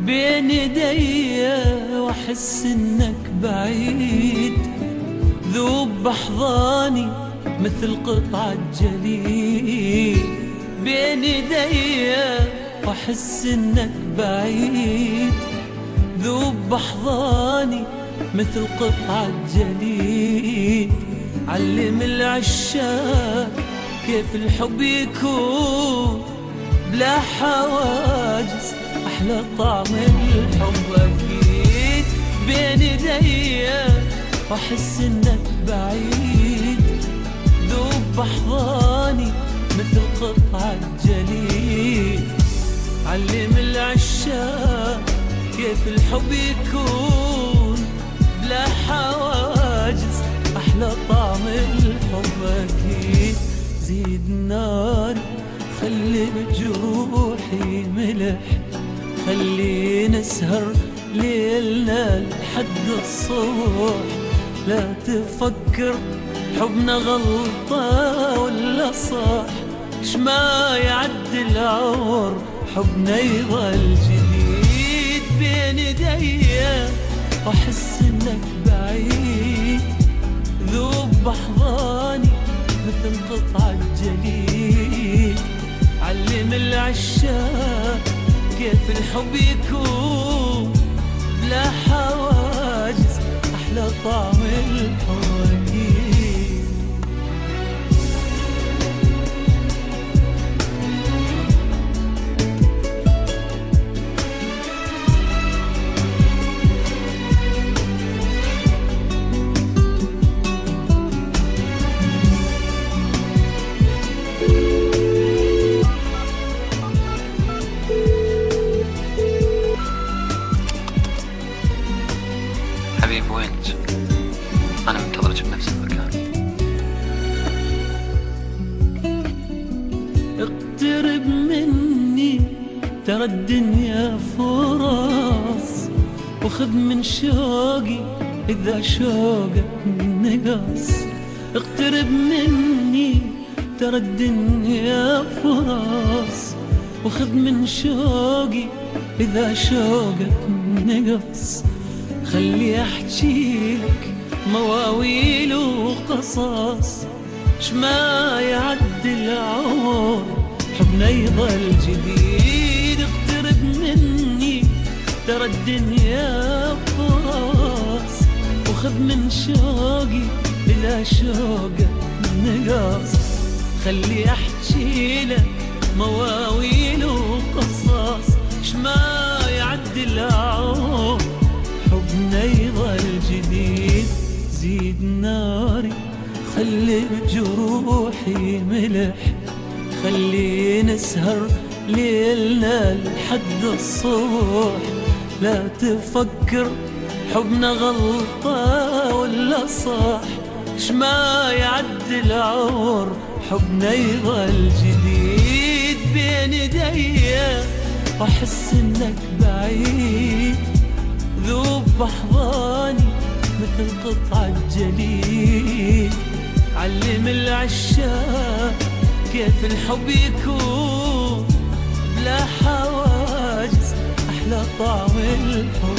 بين يدي واحس انك بعيد، ذوب بحضاني مثل قطعة جليد. بين يدي واحس انك بعيد، ذوب بحضاني مثل قطعة جليد. علم العشاق كيف الحب يكون بلا حواجز، أحلى طعم الحب أكيد. بين يدي وأحس إنك بعيد، ذوب بحضاني مثل قطعة جليد. علم العشاق كيف الحب يكون بلا حواجز، أحلى طعم الحب أكيد. زيد نار خلي بجروحي ملح، خلي نسهر ليلنا لحد الصبح. لا تفكر حبنا غلطة ولا صح، شما يعدي العمر حبنا يظل جديد. بين يدي واحس انك بعيد، ذوب بحضاني مثل قطعة جليد. علم العشاق كيف الحب يكون بلا حواجز، أحلى طعم الحب أكيد. حبيب وينج؟ أنا منتظرك بنفس المكان. اقترب مني ترى الدنيا فرص، وخذ من شوقي إذا شوقك نقص. اقترب مني ترى الدنيا فرص، وخذ من شوقي إذا شوقك نقص. خلي أحكي لك مواويل وقصص، شما يعدي العمر حبنا يظل جديد. اقترب مني ترى الدنيا فرص، وخذ من شوقي إلى شوقك نقص. خلي أحكي لك مواويل وقصص، شما يعدي العمر حبنا يظل جديد. زيد ناري خلي بجروحي ملح، خلي نسهر ليلنا لحد الصبح. لا تفكر حبنا غلطة ولا صح، شما يعدي العمر حبنا يظل جديد. بين يدي واحس انك بعيد، ذوب بحضاني مثل قطعة جليد. علم العشاق كيف الحب يكون بلا حواجز، أحلى طعم الحب